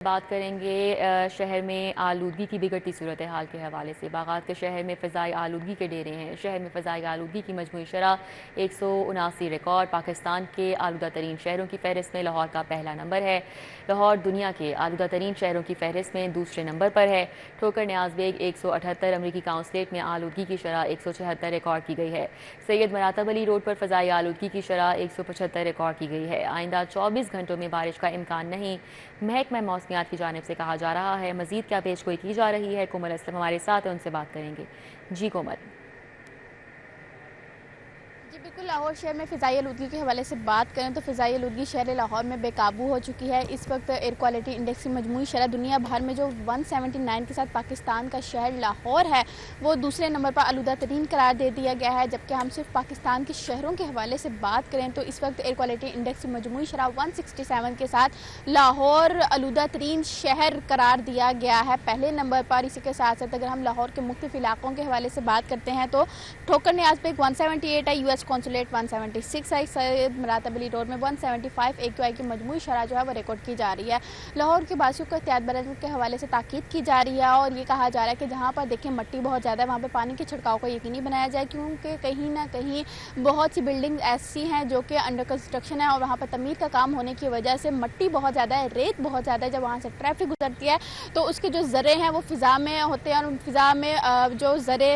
بات کریں گے شہر میں آلودگی کی بگڑتی صورتحال کے حوالے سے۔ باغات کے شہر میں فضائی آلودگی کے ڈیرے ہیں۔ شہر میں فضائی آلودگی کی مجموعی شرح 179 ریکارڈ۔ پاکستان کے آلودہ ترین شہروں کی فہرست میں لاہور کا پہلا نمبر ہے۔ لاہور دنیا کے آلودہ ترین شہروں کی فہرست میں دوسرے نمبر پر ہے۔ ٹھوکر نیاز بیگ 178، امریکی کاؤنسلیٹ میں آلودگی کی شرح 176 ریکارڈ کی گئی ہے۔ سید مراتب علی روڈ پر فضائی آلودگی کی شرح 175 ریکارڈ کی گئی ہے۔ آئندہ 24 گھنٹوں میں بارش کا امکان نہیں، محکمہ موسمیات کی جانب سے کہا جا رہا ہے۔ مزید کیا پیش گوئی کی جا رہی ہے، کومل اسلم ہمارے ساتھ ہیں، ان سے بات کریں گے۔ جی کومل۔ جی بالکل، لاہور شہر میں فضائی آلودگی کے حوالے سے بات کریں تو فضائی آلودگی شہر لاہور میں بے قابو ہو چکی ہے۔ اس وقت ایئر کوالٹی انڈیکس کی مجموعی شرح دنیا بھر میں جو 179 کے ساتھ پاکستان کا شہر لاہور ہے وہ دوسرے نمبر پر آلودہ ترین قرار دے دیا گیا ہے، جبکہ ہم صرف پاکستان کے شہروں کے حوالے سے بات کریں تو اس وقت ایئر کوالٹی انڈیکس کی مجموعی شرح 167 کے ساتھ لاہور آلودہ ترین شہر قرار دیا گیا ہے پہلے نمبر پر۔ اسی کے ساتھ ساتھ اگر ہم لاہور کے مختلف علاقوں کے حوالے سے بات کرتے ہیں تو ٹھوکر نیاز بیگ 178 ہے، US کونسولیٹ 176 ہے، سید مراتب علی روڈ میں 175 AQI کی مجموعی شرح جو ہے وہ ریکارڈ کی جا رہی ہے۔ لاہور کے باشیوں کو احتیاط برتنے کے حوالے سے تاکید کی جا رہی ہے اور یہ کہا جا رہا ہے کہ جہاں پر دیکھیں مٹی بہت زیادہ ہے وہاں پہ پانی کے چھڑکاؤ کو یقینی بنایا جائے، کیونکہ کہیں نہ کہیں بہت سی بلڈنگ ایسی ہیں جو کہ انڈر کنسٹرکشن ہے اور وہاں پر تعمیر کا کام ہونے کی وجہ سے مٹی بہت زیادہ ہے، ریت بہت زیادہ ہے۔ جب وہاں سے ٹریفک گزرتی ہے تو اس کے جو ذرے ہیں وہ فضا میں ہوتے ہیں اور فضا میں جو ذرے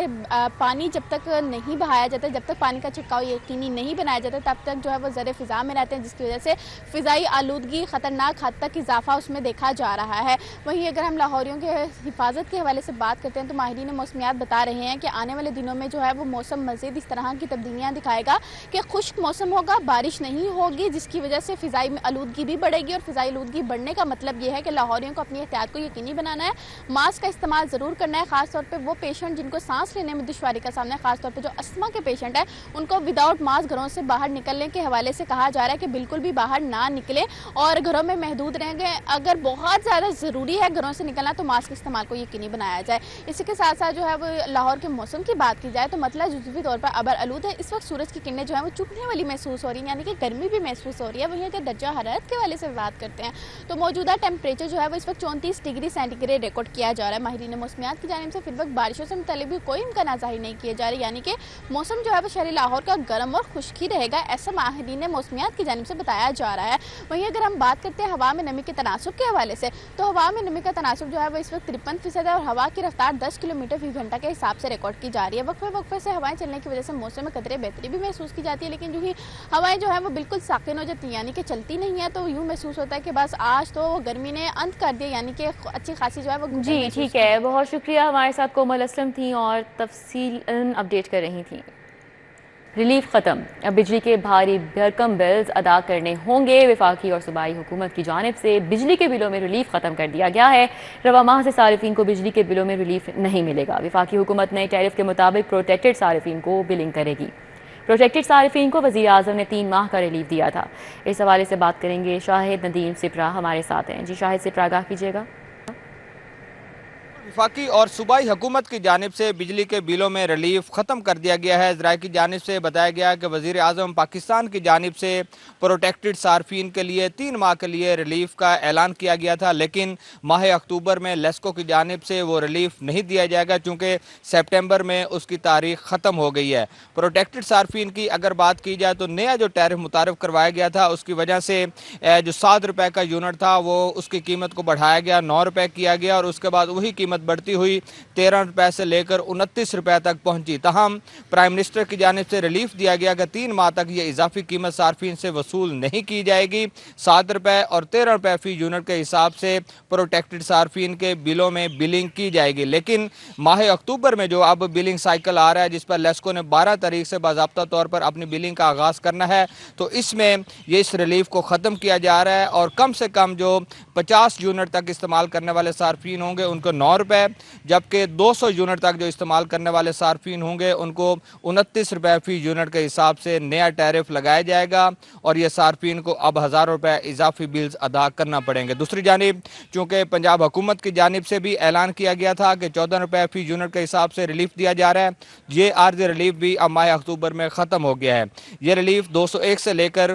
پانی جب تک نہیں بہایا جاتا، جب تک پانی کا چھڑکاؤ یقینی نہیں بنایا جاتا تب تک جو ہے وہ ذرے فضا میں رہتے ہیں، جس کی وجہ سے فضائی آلودگی خطرناک حد تک اضافہ اس میں دیکھا جا رہا ہے۔ وہیں اگر ہم لاہوریوں کے حفاظت کے حوالے سے بات کرتے ہیں تو ماہرین موسمیات بتا رہے ہیں کہ آنے والے دنوں میں جو ہے وہ موسم مزید اس طرح کی تبدیلیاں دکھائے گا کہ خشک موسم ہوگا، بارش نہیں ہوگی، جس کی وجہ سے فضائی آلودگی بھی بڑھے گی اور فضائی آلودگی بڑھنے کا مطلب یہ ہے کہ لاہوریوں کو اپنی احتیاط کو یقینی بنانا ہے، ماسک کا استعمال ضرور کرنا ہے، خاص طور پہ وہ پیشنٹ جن کو سانس لینے میں دشواری کا سامنا ہے، خاص طور پہ جو استھما کے پیشنٹ ہیں ان کو وداؤٹ ماسک گھروں سے باہر نکلنے کے حوالے سے کہا جا رہا ہے کہ بالکل بھی باہر نہ نکلیں اور گھروں میں محدود رہیں گے۔ اگر بہت زیادہ ضروری ہے گھروں سے نکلنا تو ماسک استعمال کو یقینی بنایا جائے۔ اسی کے ساتھ ساتھ جو ہے وہ لاہور کے موسم کی بات کی جائے تو مطلع جزوی طور پر ابر آلود ہے۔ اس وقت سورج کی کرنیں جو ہیں وہ چبھنے والی محسوس ہو رہی ہیں، یعنی کہ گرمی بھی محسوس ہو رہی ہے۔ وہیں اگر درجہ حرارت کے حوالے سے بات کرتے ہیں تو موجودہ ٹیمپریچر جو ہے وہ اس وقت 34 ڈگری سینٹی گریڈ ریکارڈ کیا جا رہا ہے۔ ماہرین موسمیات کی جانب سے فی الوقت بارشوں سے متعلق بھی کوئی امکانات ظاہر نہیں کیے جا رہے، یعنی کہ موسم جو ہے وہ شہر لاہور کا گرم اور خشک ہی رہے گا، ایسا ماہرین موسمیات کی جانب سے بتایا جا رہا ہے۔ وہیں اگر ہم بات کرتے ہیں ہوا میں نمی کے تناسب کے حوالے سے تو ہوا میں نمی کا تناسب جو ہے وہ اس وقت 53% ہے اور ہوا کی رفتار 10 کلومیٹر فی گھنٹہ کے حساب سے ریکارڈ کی جا رہی ہے۔ وقفے وقفے سے ہوائیں چلنے کی وجہ سے موسم میں قدرے بہتری بھی محسوس کی جاتی ہے، لیکن جو ہی ہوائیں جو ہے وہ بالکل ساکن ہو جاتی ہیں، یعنی کہ چلتی نہیں ہے، تو یوں محسوس ہوتا ہے کہ بس آج تو گرمی نے انت کر دیا، یعنی کہ اچھی خاصی جو ہے وہ جی ٹھیک ہے، بہت شکریہ، ہمارے ساتھ کومل اسلم تھیں اور تفصیل اپڈیٹ کر رہی تھیں۔ ریلیف ختم، اب بجلی کے بھاری بھرکم بلز ادا کرنے ہوں گے۔ وفاقی اور صوبائی حکومت کی جانب سے بجلی کے بلوں میں ریلیف ختم کر دیا گیا ہے۔ رواں ماہ سے صارفین کو بجلی کے بلوں میں ریلیف نہیں ملے گا۔ وفاقی حکومت نئے ٹیرف کے مطابق پروٹیکٹڈ صارفین کو بلنگ کرے گی۔ پروٹیکٹڈ صارفین کو وزیر اعظم نے 3 ماہ کا ریلیف دیا تھا۔ اس حوالے سے بات کریں گے، شاہد ندیم سپرا ہمارے ساتھ ہیں۔ جی شاہد سپرا، آگاہ کیجیے گا۔ وفاقی اور صوبائی حکومت کی جانب سے بجلی کے بلوں میں ریلیف ختم کر دیا گیا ہے۔ ذرائع کی جانب سے بتایا گیا کہ وزیر اعظم پاکستان کی جانب سے پروٹیکٹڈ صارفین کے لیے 3 ماہ کے لیے ریلیف کا اعلان کیا گیا تھا، لیکن ماہ اکتوبر میں لیسکو کی جانب سے وہ ریلیف نہیں دیا جائے گا چونکہ سپٹمبر میں اس کی تاریخ ختم ہو گئی ہے۔ پروٹیکٹڈ صارفین کی اگر بات کی جائے تو نیا جو ٹیرف متعارف کروایا گیا تھا اس کی وجہ سے جو 7 روپے کا یونٹ تھا وہ اس کی قیمت کو بڑھایا گیا، 9 روپے کیا گیا اور اس کے بعد وہی قیمت بڑھتی ہوئی 13 روپے سے لے کر 29 روپے تک پہنچی۔ تاہم پرائم منسٹر کی جانب سے ریلیف دیا گیا کہ 3 ماہ تک یہ اضافی قیمت صارفین سے وصول نہیں کی جائے گی۔ 7 روپے اور 13 روپے فی یونٹ کے حساب سے پروٹیکٹڈ صارفین کے بلوں میں بلنگ کی جائے گی، لیکن ماہ اکتوبر میں جو اب بلنگ سائیکل آ رہا ہے جس پر لیسکو نے 12 تاریخ سے باضابطہ طور پر اپنی بلنگ کا آغاز کرنا ہے، تو اس میں یہ اس ریلیف کو ختم کیا جا رہا ہے اور کم سے کم جو 50 یونٹ تک استعمال کرنے والے صارفین ہوں گے ان کو 9 روپے، جبکہ 200 یونٹ تک جو استعمال کرنے والے صارفین ہوں گے ان کو 29 روپے فی یونٹ کے حساب سے نیا ٹیرف لگایا جائے گا اور یہ صارفین کو اب 1000 روپے اضافی بلز ادا کرنا پڑیں گے۔ دوسری جانب چونکہ پنجاب حکومت کی جانب سے بھی اعلان کیا گیا تھا کہ 14 روپے فی یونٹ کے حساب سے ریلیف دیا جا رہا ہے، یہ عارضی ریلیف بھی اب ماہ اکتوبر میں ختم ہو گیا ہے۔ یہ ریلیف 201 سے لے کر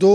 2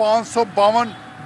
552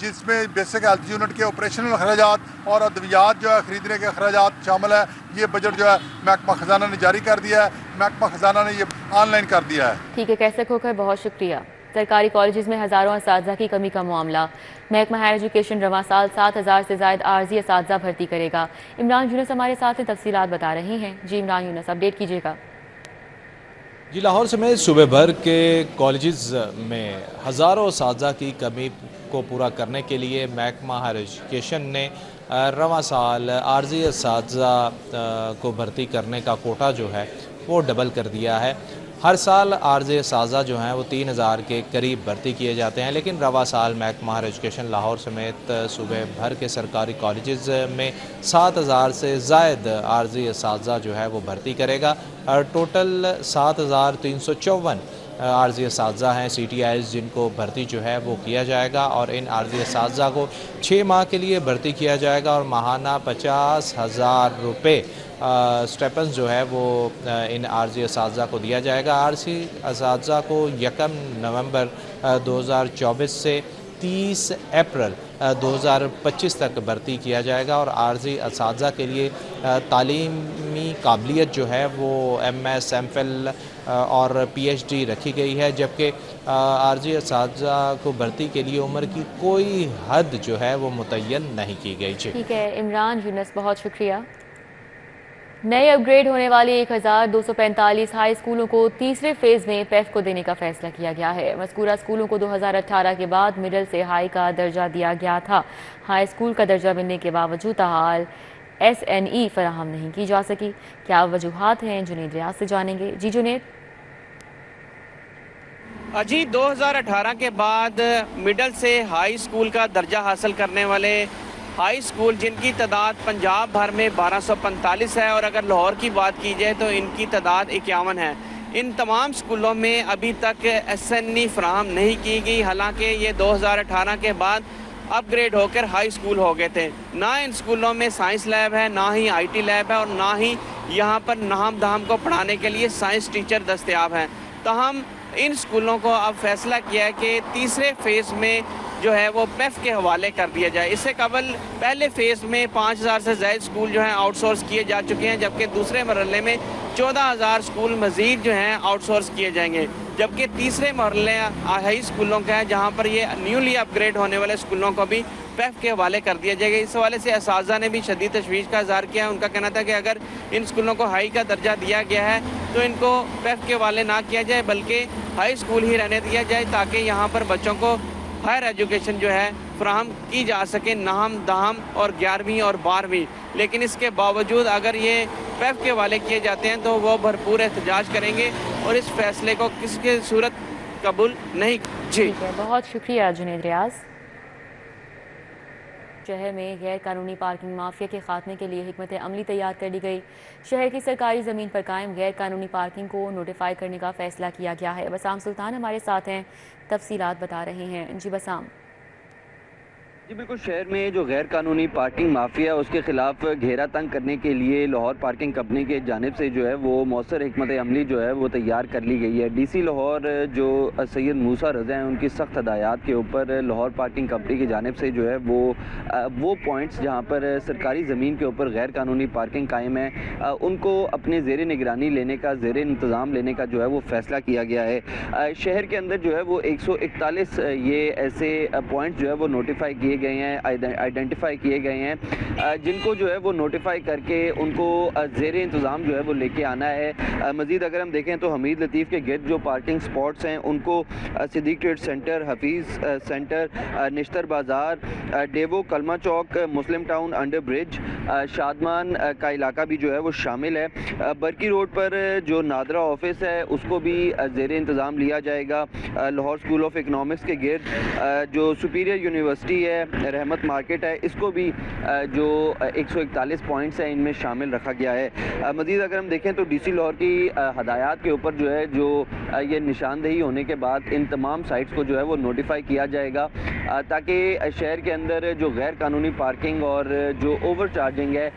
جس میں بیسک ہیلتھ یونٹ کے آپریشنل اخراجات اور ادویات جو ہے خریدنے کے اخراجات شامل ہے. یہ بجٹ جو ہے محکمہ خزانہ نے جاری کر دیا ہے. محکمہ خزانہ نے یہ آن لائن کر دیا ہے. ٹھیک ہے، کیسے کھوکر بہت شکریہ. سرکاری کالجز میں ہزاروں اساتذہ کی کمی کا معاملہ. محکمہ ہائر ایجوکیشن رواں سال 7,000 سے زائد عارضی اساتذہ بھرتی کرے گا. عمران یونس ہمارے ساتھ ہیں، تفصیلات بتا رہے ہیں. جی عمران یونس، اپڈیٹ کیجیے گا. جی، لاہور سمیت صوبے بھر کے کالجز میں ہزاروں اساتذہ کی کمی کو پورا کرنے کے لیے محکمہ ہائر ایجوکیشن نے رواں سال عارضی اساتذہ کو بھرتی کرنے کا کوٹا جو ہے وہ ڈبل کر دیا ہے. ہر سال عارضی اساتذہ جو ہیں وہ 3,000 کے قریب بھرتی کیے جاتے ہیں، لیکن رواں سال محکمہ ہائر ایجوکیشن لاہور سمیت صوبے بھر کے سرکاری کالجز میں 7,000 سے زائد عارضی اساتذہ جو ہے وہ بھرتی کرے گا. ٹوٹل 7,354 عارضی اساتذہ ہیں CTIs جن کو بھرتی جو ہے وہ کیا جائے گا، اور ان عارضی اساتذہ کو 6 ماہ کے لیے بھرتی کیا جائے گا اور ماہانہ 50,000 روپے سٹیپنز جو ہے وہ ان عارضی اساتذہ کو دیا جائے گا. عارضی اساتذہ کو 1 نومبر 2024 سے 30 اپریل 2025 تک بھرتی کیا جائے گا، اور عارضی اساتذہ کے لیے تعلیمی قابلیت جو ہے وہ MS MPhil اور PhD رکھی گئی ہے، جبکہ عارضی اساتذہ کو بھرتی کے لیے عمر کی کوئی حد جو ہے وہ متعین نہیں کی گئی. ٹھیک ہے عمران یونس، بہت شکریہ. نئے اپ گریڈ ہونے والی 1,245 ہائی اسکولوں کو تیسرے فیز میں پیف کو دینے کا فیصلہ کیا گیا ہے. مذکورہ اسکولوں کو 2018 کے بعد مڈل سے ہائی کا درجہ دیا گیا تھا. ہائی اسکول کا درجہ ملنے کے باوجود تاحال SNE فراہم نہیں کی جا سکی. کیا وجوہات ہیں، جنید ریاض سے جانیں گے. جی جنید. جی، 2018 کے بعد مڈل سے ہائی اسکول کا درجہ حاصل کرنے والے ہائی اسکول جن کی تعداد پنجاب بھر میں 1245 ہے، اور اگر لاہور کی بات کی جائے تو ان کی تعداد 51 ہے. ان تمام اسکولوں میں ابھی تک SNE فراہم نہیں کی گئی، حالانکہ یہ 2018 کے بعد اپ گریڈ ہو کر ہائی اسکول ہو گئے تھے. نہ ان اسکولوں میں سائنس لیب ہے، نہ ہی IT لیب ہے، اور نہ ہی یہاں پر نہام دہام کو پڑھانے کے لیے سائنس ٹیچر دستیاب ہیں. تاہم ان اسکولوں کو اب فیصلہ کیا ہے کہ تیسرے فیز میں جو ہے وہ پیف کے حوالے کر دیا جائے. اس سے قبل پہلے فیز میں 5,000 سے زائد اسکول جو ہیں آؤٹ سورس کیے جا چکے ہیں، جبکہ دوسرے مرحلے میں 14,000 اسکول مزید جو ہیں آؤٹ سورس کیے جائیں گے. جبکہ تیسرے مرحلے ہائی اسکولوں کا ہے، جہاں پر یہ نیولی اپ گریڈ ہونے والے اسکولوں کو بھی پیف کے حوالے کر دیا جائے گا. اس حوالے سے اساتذہ نے بھی شدید تشویش کا اظہار کیا ہے. ان کا کہنا تھا کہ اگر ان اسکولوں کو ہائی کا درجہ دیا گیا ہے تو ان کو پیف کے حوالے نہ کیا جائے، بلکہ ہائی اسکول ہی رہنے دیا جائے، تاکہ یہاں پر بچوں کو ہائر ایجوکیشن جو ہے فراہم کی جا سکے، نہم دہم اور 11ویں اور 12ویں. لیکن اس کے باوجود اگر یہ پیف کے حوالے کیے جاتے ہیں تو وہ بھرپور احتجاج کریں گے اور اس فیصلے کو کسی کی صورت قبول نہیں. جی بہت شکریہ جنید ریاض. شہر میں غیر قانونی پارکنگ مافیا کے خاتمے کے لیے حکمت عملی تیار کر دی گئی. شہر کی سرکاری زمین پر قائم غیر قانونی پارکنگ کو نوٹیفائی کرنے کا فیصلہ کیا گیا ہے. بسام سلطان ہمارے ساتھ ہیں، تفصیلات بتا رہے ہیں. جی بسام. جی بالکل، شہر میں جو غیر قانونی پارکنگ مافیا اس کے خلاف گھیرا تنگ کرنے کے لیے لاہور پارکنگ کمپنی کے جانب سے جو ہے وہ مؤثر حکمت عملی جو ہے وہ تیار کر لی گئی ہے. DC لاہور جو سید موسیٰ رضا ہیں، ان کی سخت ہدایات کے اوپر لاہور پارکنگ کمپنی کی جانب سے جو ہے وہ پوائنٹس جہاں پر سرکاری زمین کے اوپر غیر قانونی پارکنگ قائم ہے ان کو اپنے زیر نگرانی لینے کا، زیر انتظام لینے کا جو ہے وہ فیصلہ کیا گیا ہے. شہر کے اندر جو ہے وہ 141 یہ ایسے پوائنٹ جو ہے وہ نوٹیفائی کیے گئے ہیں، آئیڈینٹیفائی کیے گئے ہیں، جن کو جو ہے وہ نوٹیفائی کر کے ان کو زیر انتظام جو ہے وہ لے کے آنا ہے. مزید اگر ہم دیکھیں تو حمید لطیف کے گرد جو پارکنگ سپاٹس ہیں ان کو صدیق ٹریڈ سینٹر، حفیظ سینٹر، نشتر بازار، ڈیوو، کلمہ چوک، مسلم ٹاؤن، انڈر برج، شادمان کا علاقہ بھی جو ہے وہ شامل ہے. برکی روڈ پر جو نادرہ آفس ہے اس کو بھی زیر انتظام لیا جائے گا. لاہور اسکول آف اکنامکس کے گرد جو سپیریئر یونیورسٹی ہے، رحمت مارکیٹ ہے، اس کو بھی جو 141 پوائنٹس ہیں ان میں شامل رکھا گیا ہے. مزید اگر ہم دیکھیں تو DC لاہور کی ہدایات کے اوپر جو ہے جو یہ نشاندہی ہونے کے بعد ان تمام سائٹس کو جو ہے وہ نوٹیفائی کیا جائے گا تاکہ شہر کے اندر جو غیر قانونی پارکنگ اور جو اوور چارجنگ ہے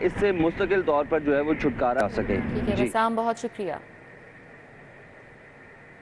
اس سے مستقل طور پر جو ہے وہ چھٹکارا آ سکے. ٹھیک ہے بسام، بہت شکریہ.